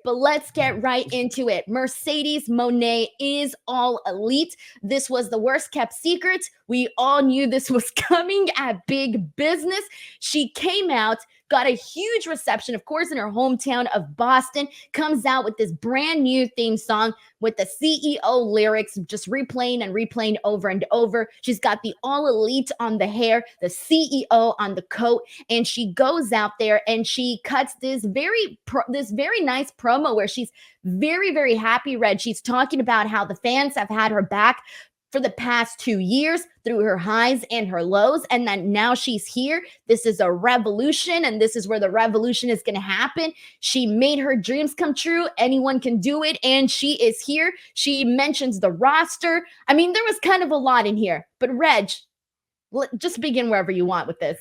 but let's get right into it. Mercedes Moné is all elite. This was the worst kept secret. We all knew this was coming at Big Business. She came out, got a huge reception, of course, in her hometown of Boston, comes out with this brand new theme song with the CEO lyrics just replaying and replaying over and over. She's got the all elite on the hair, the CEO on the coat, and she goes out there and she cuts this very nice promo where she's very, very happy, Reg. She's talking about how the fans have had her back for the past 2 years through her highs and her lows, and that now she's here. This is a revolution, and this is where the revolution is going to happen. She made her dreams come true. Anyone can do it, and she is here. She mentions the roster. I mean, there was kind of a lot in here, but Reg, just begin wherever you want with this.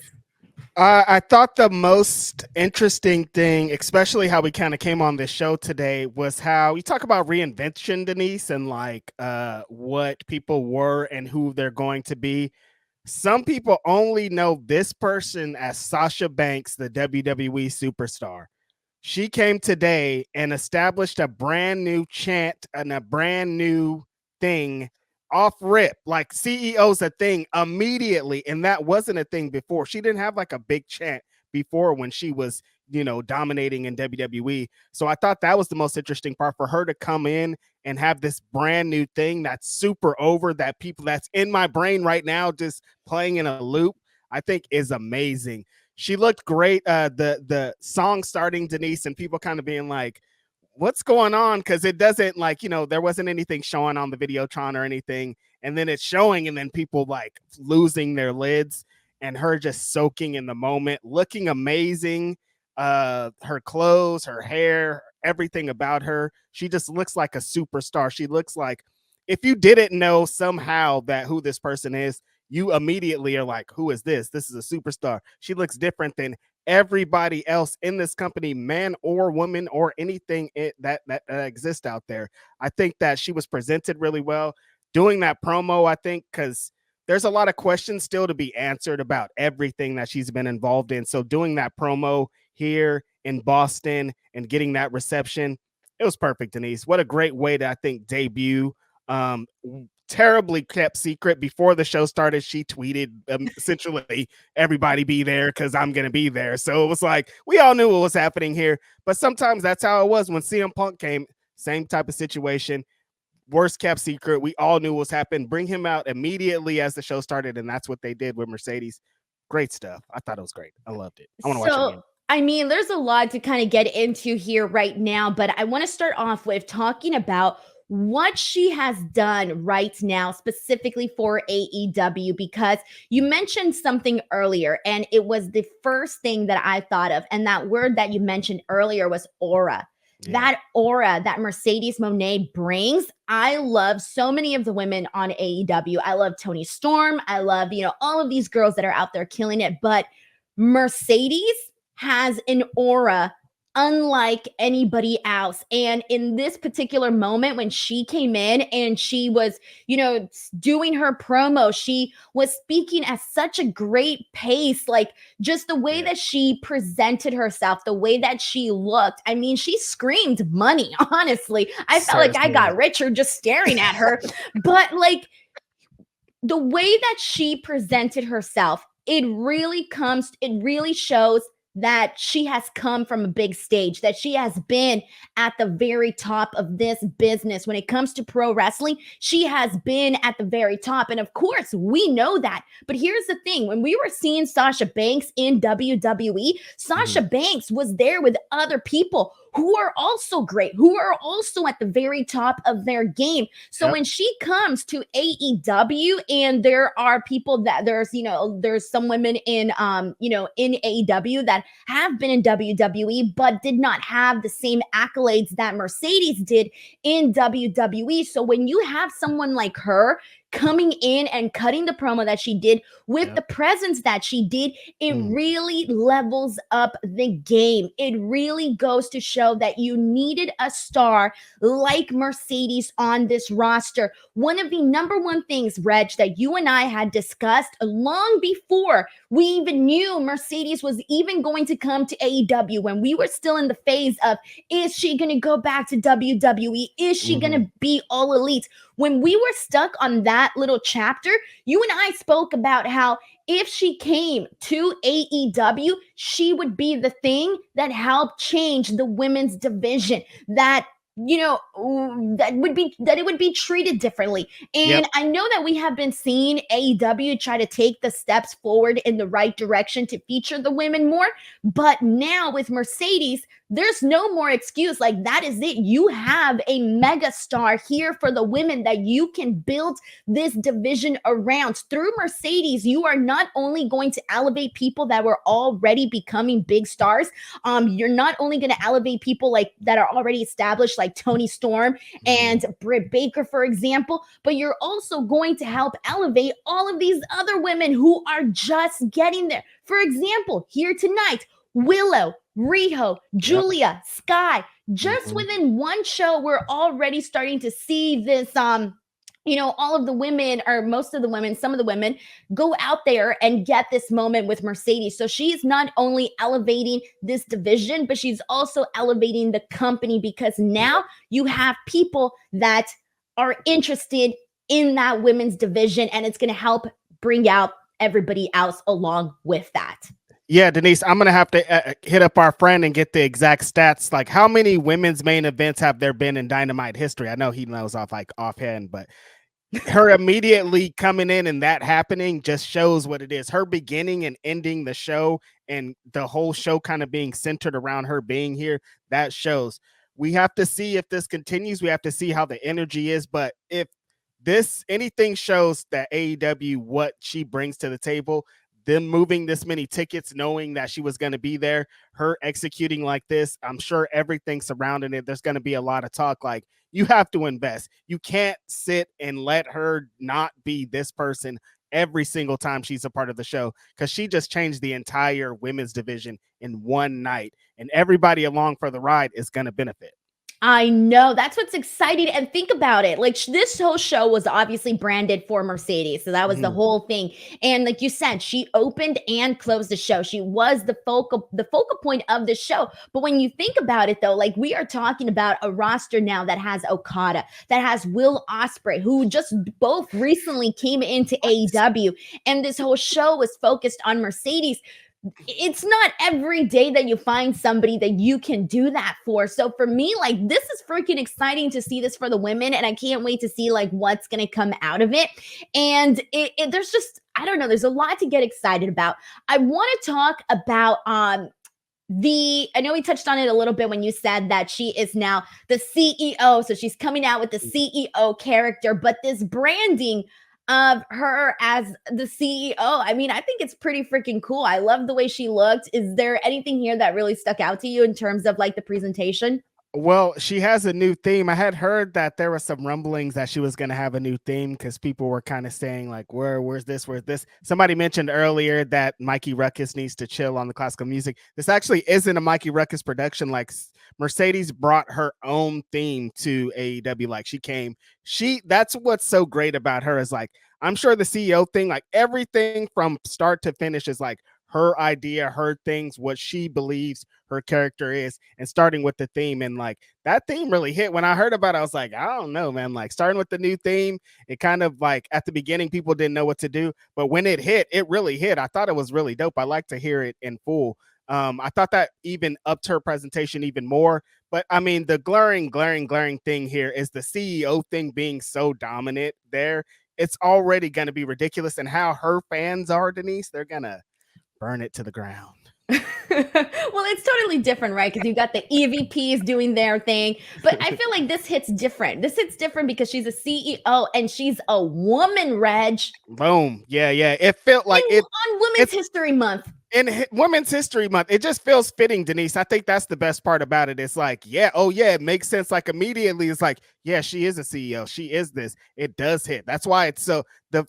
I thought the most interesting thing, especially how we kind of came on this show today, was how you talk about reinvention, Denise, and like what people were and who they're going to be. Some people only know this person as Sasha Banks, the WWE superstar. She came today and established a brand new chant and a brand new thing off rip, like CEO's a thing immediately, and that wasn't a thing before. She didn't have like a big chant before when she was, dominating in WWE. So I thought that was the most interesting part, for her to come in and have this brand new thing that's super over, that people that's in my brain right now just playing in a loop, I think is amazing. She looked great. The song starting, Denise, and people kind of being like, what's going on? Because it doesn't there wasn't anything showing on the Videotron or anything, and then it's showing, and then people like losing their lids, and her just soaking in the moment, looking amazing. Her clothes, her hair, everything about her, she just looks like a superstar. She looks like, if you didn't know somehow that who this person is, you immediately are like, who is this? This is a superstar. She looks different than everybody else in this company, man or woman or anything that exists out there. I think that she was presented really well doing that promo, I think, because there's a lot of questions still to be answered about everything that she's been involved in. So doing that promo here in Boston and getting that reception, it was perfect, Denise. What a great way to, I think, debut. Terribly kept secret. Before the show started, she tweeted essentially, everybody be there because I'm going to be there. So it was like, we all knew what was happening here. But sometimes that's how it was when CM Punk came. Same type of situation. Worst kept secret. We all knew what was happening. Bring him out immediately as the show started. And that's what they did with Mercedes. Great stuff. I thought it was great. I loved it. I want to watch it again. I mean, there's a lot to kind of get into here right now, but I want to start off with talking about what she has done right now, specifically for AEW, because you mentioned something earlier, and it was the first thing that I thought of. And that word that you mentioned earlier was aura. Yeah. That aura that Mercedes Moné brings. I love so many of the women on AEW. I love Toni Storm. I love, all of these girls that are out there killing it. But Mercedes has an aura unlike anybody else. And in this particular moment, when she came in and she was, doing her promo, she was speaking at such a great pace, like just the way that she presented herself, the way that she looked. I mean, she screamed money, honestly. I felt like I got richer just staring at her. But like the way that she presented herself, it really shows that she has come from a big stage, that she has been at the very top of this business. When it comes to pro wrestling, she has been at the very top. And of course, we know that. But here's the thing. When we were seeing Sasha Banks in WWE, Sasha Banks was there with other people who are also great, who are also at the very top of their game. So when she comes to AEW, and there are people that there's some women in AEW that have been in WWE, but did not have the same accolades that Mercedes did in WWE. So when you have someone like her coming in and cutting the promo that she did with the presence that she did, it really levels up the game. It really goes to show that you needed a star like Mercedes on this roster. One of the number one things, Reg, that you and I had discussed long before we even knew Mercedes was even going to come to AEW, when we were still in the phase of, is she going to go back to WWE? Is she going to be All Elite? When we were stuck on that little chapter, you and I spoke about how if she came to AEW, she would be the thing that helped change the women's division, that that it would be treated differently. And I know that we have been seeing AEW try to take the steps forward in the right direction to feature the women more, but now with Mercedes, there's no more excuse. Like, that is it. You have a mega star here for the women that you can build this division around. Through Mercedes, you are not only going to elevate people that were already becoming big stars, you're not only going to elevate people like that are already established, like Toni Storm and Britt Baker, for example, but you're also going to help elevate all of these other women who are just getting there. For example, here tonight, Willow, Riho, Julia, Sky. Just within one show, we're already starting to see this all of the women, or most of the women, some of the women, go out there and get this moment with Mercedes. So she's not only elevating this division, but she's also elevating the company, because now you have people that are interested in that women's division, and it's going to help bring out everybody else along with that. Yeah, Denise, I'm going to have to hit up our friend and get the exact stats. Like, how many women's main events have there been in Dynamite history? I know he knows offhand, but her immediately coming in and that happening just shows what it is. Her beginning and ending the show, and the whole show kind of being centered around her being here, that shows. We have to see if this continues. We have to see how the energy is. But if anything shows that AEW, what she brings to the table, them moving this many tickets, knowing that she was going to be there, her executing like this, I'm sure everything surrounding it, there's going to be a lot of talk. Like, you have to invest. You can't sit and let her not be this person every single time she's a part of the show, because she just changed the entire women's division in one night, and everybody along for the ride is going to benefit. I know. That's what's exciting. And think about it. Like, this whole show was obviously branded for Mercedes. So that was the whole thing. And like you said, she opened and closed the show. She was the focal point of the show. But when you think about it, though, like, we are talking about a roster now that has Okada, that has Will Ospreay, who just both recently came into AEW. And this whole show was focused on Mercedes. It's not every day that you find somebody that you can do that for. So for me, like, this is freaking exciting to see this for the women, and I can't wait to see like what's going to come out of it. And there's just, I don't know, there's a lot to get excited about. I want to talk about I know we touched on it a little bit when you said that she is now the CEO. So she's coming out with the CEO character, but this branding of her as the CEO, I mean, I think it's pretty freaking cool. I love the way she looked. Is there anything here that really stuck out to you in terms of like the presentation? Well, she has a new theme. I had heard that there were some rumblings that she was going to have a new theme, because people were kind of saying like, where's this? Somebody mentioned earlier that Mikey Ruckus needs to chill on the classical music. This actually isn't a Mikey Ruckus production. Like, Mercedes brought her own theme to AEW. Like, that's what's so great about her, is like, I'm sure the CEO thing, like everything from start to finish is like her idea, her things, what she believes her character is, and starting with the theme. And like, that theme really hit. When I heard about it, I was like, I don't know, man. Like, starting with the new theme, it kind of like, at the beginning, people didn't know what to do, but when it hit, it really hit. I thought it was really dope. I like to hear it in full. I thought that even upped her presentation even more. But I mean, the glaring thing here is the CEO thing being so dominant there. It's already going to be ridiculous. And how her fans are, Denise, they're going to burn it to the ground. Well, it's totally different, right? Because you've got the EVPs doing their thing. But I feel like this hits different. This hits different because she's a CEO and she's a woman, Reg. Boom. Yeah. It felt like on Women's History Month. in Women's History Month, it just feels fitting, Denise. I think that's the best part about it. It's like, yeah, oh yeah, it makes sense. Like immediately, it's like, yeah, she is a CEO. She is this. It does hit. That's why it's so the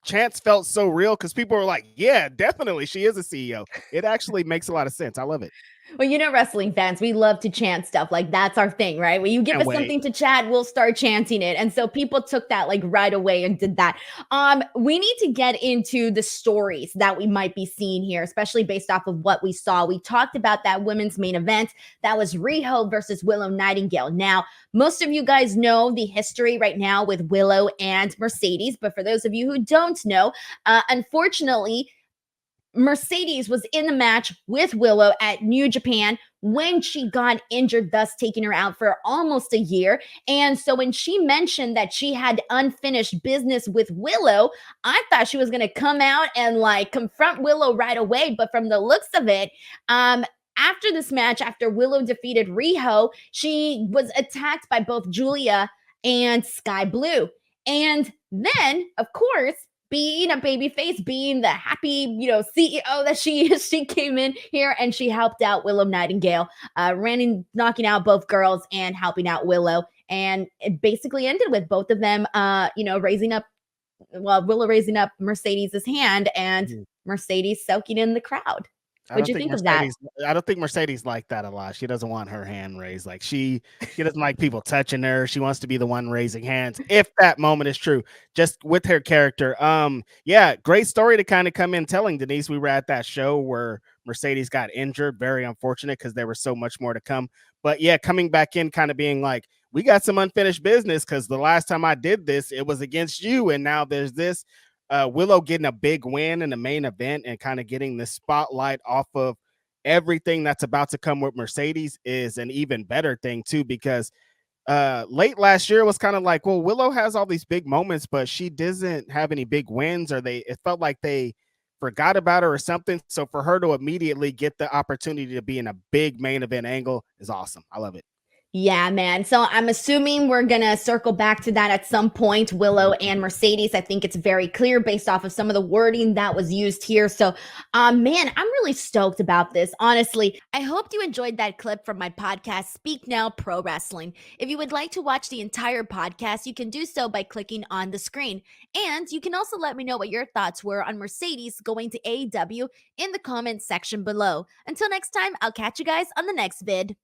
chance felt so real because people were like, yeah, definitely, she is a CEO. It actually makes a lot of sense. I love it. Well, wrestling fans, we love to chant stuff. Like that's our thing, right? When you give Can't us wait. something to chant, we'll start chanting it. And so people took that like right away and did that. We need to get into the stories that we might be seeing here, especially based off of what we saw. We talked about that women's main event. That was Riho versus Willow Nightingale. Now, most of you guys know the history right now with Willow and Mercedes, but for those of you who don't know, unfortunately, Mercedes was in the match with Willow at New Japan when she got injured, thus taking her out for almost a year. And so when she mentioned that she had unfinished business with Willow, I thought she was going to come out and like confront Willow right away. But from the looks of it, after this match, after Willow defeated Riho, she was attacked by both Julia and Sky Blue. And then, of course, being a baby face, being the happy, CEO that she is, she came in here and she helped out Willow Nightingale, knocking out both girls and helping out Willow. And it basically ended with both of them, raising up, Willow raising up Mercedes' hand and Mhm. Mercedes soaking in the crowd. I What'd don't you think think of that? Mercedes. I don't think Mercedes like that a lot. She doesn't want her hand raised. Like she doesn't like people touching her. She wants to be the one raising hands. If that moment is true, just with her character. Yeah, great story to kind of come in telling, Denise. We were at that show where Mercedes got injured. Very unfortunate because there was so much more to come. But yeah, coming back in, kind of being like, we got some unfinished business because the last time I did this, it was against you, and now there's this. Willow getting a big win in the main event and kind of getting the spotlight off of everything that's about to come with Mercedes is an even better thing too, because late last year was kind of like, well, Willow has all these big moments, but she doesn't have any big wins, or it felt like they forgot about her or something. So for her to immediately get the opportunity to be in a big main event angle is awesome. I love it. Yeah, man. So I'm assuming we're going to circle back to that at some point, Willow and Mercedes. I think it's very clear based off of some of the wording that was used here. So, man, I'm really stoked about this. Honestly, I hope you enjoyed that clip from my podcast, Speak Now Pro Wrestling. If you would like to watch the entire podcast, you can do so by clicking on the screen. And you can also let me know what your thoughts were on Mercedes going to AEW in the comments section below. Until next time, I'll catch you guys on the next vid.